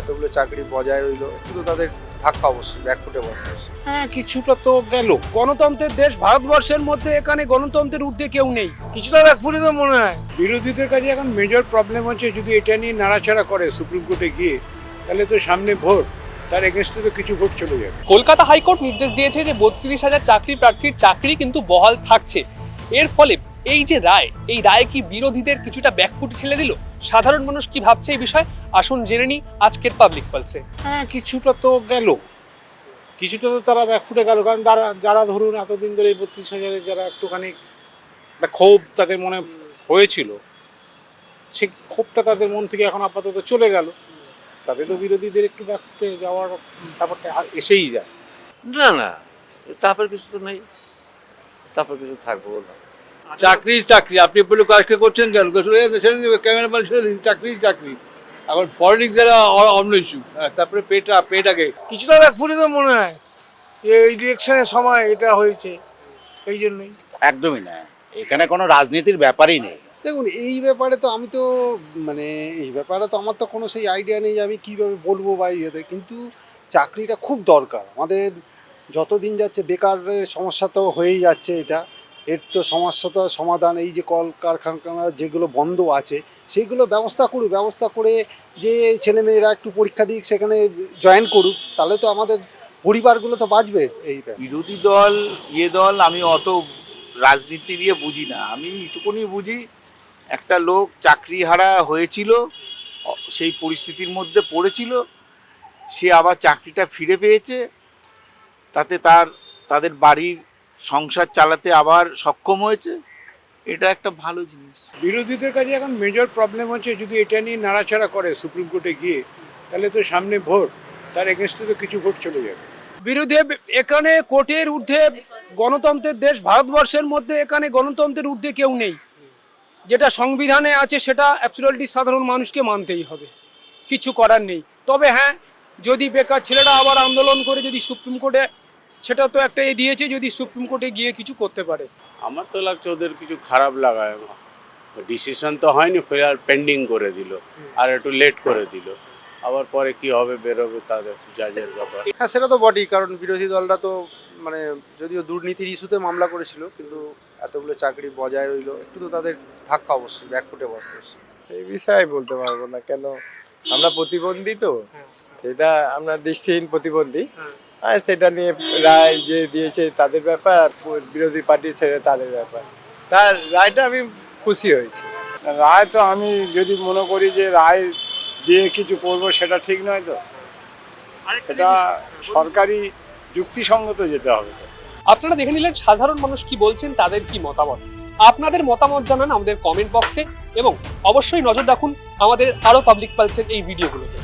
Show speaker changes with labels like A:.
A: এতগুলো চাকরি বজায় রইলো, একটু তো তাদের ধাক্কা অবশ্যই ব্যাকফুটে পড়তে হচ্ছে।
B: হ্যাঁ, কিছুটা তো গেল। গণতন্ত্রের দেশ ভারতবর্ষের মধ্যে, এখানে গণতন্ত্রের ঊর্ধ্বে কেউ নেই।
A: কিছুটা ব্যাকফুটে তো মনে হয়।
C: বিরোধীদের কাছে এখন মেজর প্রবলেম হচ্ছে, যদি এটা নিয়ে নাড়াচাড়া করে সুপ্রিম কোর্টে গিয়ে, তাহলে তো সামনে ভোট, তার এগেনস্টে তো কিছু ভোট চলে যাবে।
D: কলকাতা হাইকোর্ট নির্দেশ দিয়েছে যে 32,000 চাকরি প্রার্থীর চাকরি কিন্তু বহাল থাকছে। এর ফলে এই যে রায়, এই রায় কি বিরোধীদের কিছুটা ব্যাকফুট ঠেলে দিল? সাধারণ মানুষ কি ভাবছে এই বিষয়ে আসুন জেনে নিই আজকের পাবলিক পালসে।
B: হ্যাঁ, কিছুটা তো গেল। কিছুটা তো তারা ব্যাকফুটে গেল, কারণ যারা ধরুন এতদিন ধরে এই 32,000-এর যারা একটুখানি একটা ক্ষোভ তাদের মনে হয়েছিল, সেই ক্ষোভটা তাদের মন থেকে এখন আপাতত চলে গেল। তাদের তো বিরোধীদের একটু ব্যাকফুটে যাওয়ার ব্যাপারটা এসেই যায়।
E: না না, চাপের কিছু তো নেই, চাপের কিছু থাকবো না।
F: চাকরি চাকরি, আপনি বলে কাজকে করছেন কেন? ক্যামেরাম্যান ছেড়ে দিন, চাকরি চাকরি। এখন পলিটিক্স যারা অন্য ইস্যু, তারপরে পেটাকে
A: কিছুটা ব্যাকফুটে তো মনে হয়, এই ইলেকশনের সময় এটা হয়েছে এই জন্যই।
G: একদমই না, এখানে কোনো রাজনীতির ব্যাপারই নেই।
H: দেখুন, এই ব্যাপারে তো আমি তো এই ব্যাপারে তো আমার তো কোনো সেই আইডিয়া নেই যে আমি কীভাবে বলবো বা ইয়েতে, কিন্তু চাকরিটা খুব দরকার আমাদের। যতদিন যাচ্ছে বেকারের সমস্যা তো হয়েই যাচ্ছে, এর তো সমস্যা তো সমাধান, এই যে কল কারখানা যেগুলো বন্ধ আছে সেইগুলো ব্যবস্থা করে যে ছেলেমেয়েরা একটু পরীক্ষা দিক, সেখানে জয়েন করুক, তাহলে তো আমাদের পরিবারগুলো তো বাঁচবে। এই
G: বিরোধী দল দল আমি অত রাজনীতি দিয়ে বুঝি না, আমি এটুকুনি বুঝি একটা লোক চাকরি হারা হয়েছিল, সেই পরিস্থিতির মধ্যে পড়েছিল, সে আবার চাকরিটা ফিরে পেয়েছে, তাতে তাদের বাড়ির সংসার চালাতে আবার সক্ষম হয়েছে, এটা একটা ভালো জিনিস।
C: বিরোধীদের কাছে এখন মেজর প্রবলেম হচ্ছে, যদি এটা নিয়ে নাড়াচাড়া করে সুপ্রিম কোর্টে গিয়ে, তাহলে তো সামনে ভোট, তার এগেনস্টে তো কিছু ভোট চলে যাবে।
B: বিরোধী এখানে কোর্টের ঊর্ধ্বে গণতন্ত্রের দেশ ভারতবর্ষের মধ্যে, এখানে গণতন্ত্রের ঊর্ধ্বে কেউ নেই। যেটা সংবিধানে আছে সেটা অ্যাবসলিউটলি সাধারণ মানুষকে মানতেই হবে, কিছু করার নেই। তবে হ্যাঁ, যদি বেকার ছেলেরা আবার আন্দোলন করে যদি সুপ্রিম কোর্টে, সেটা তো একটা দিয়েছে, যদি সুপ্রিম কোর্টে গিয়ে কিছু করতে পারে।
I: আমার তো লাগছে ওদের কিছু খারাপ লাগায়, ডিসিশন তো হয়নি, ফের পেন্ডিং করে দিল, আর একটু লেট করে দিল, আবার পরে কি হবে বেরোবে তাদের জাজের ব্যাপার।
A: হ্যাঁ, সেটা তো বটেই, কারণ বিরোধী দলটা তো যদিও দুর্নীতির ইস্যুতে মামলা করেছিল, কিন্তু এতগুলো চাকরি বজায় রইলো, একটু তো তাদের ধাক্কা অবশ্যই ব্যাকফুটে পড়তে হচ্ছে।
J: এই বিষয়ে বলতে পারবো না, কেন আমরা প্রতিবন্ধী, তো সেটা আমরা দৃষ্টিহীন প্রতিবন্ধী, আর সেটা নিয়ে রায় যে দিয়েছে তাদের ব্যাপার, আর বিরোধী পার্টি ছেড়ে তাদের ব্যাপার। তার রায়টা আমি খুশি হয়েছি। রায় তো আমি যদি মনে করি যে রায় দিয়ে কিছু করবো, সেটা ঠিক নয়, তো এটা সরকারি যুক্তিসঙ্গত যেতে হবে।
D: আপনারা দেখে নিলেন সাধারণ মানুষ কি বলছেন, তাদের কি মতামত। আপনাদের মতামত জানান আমাদের কমেন্ট বক্সে, এবং অবশ্যই নজর রাখুন আমাদের আরো পাবলিক পালসের এই ভিডিওগুলোতে।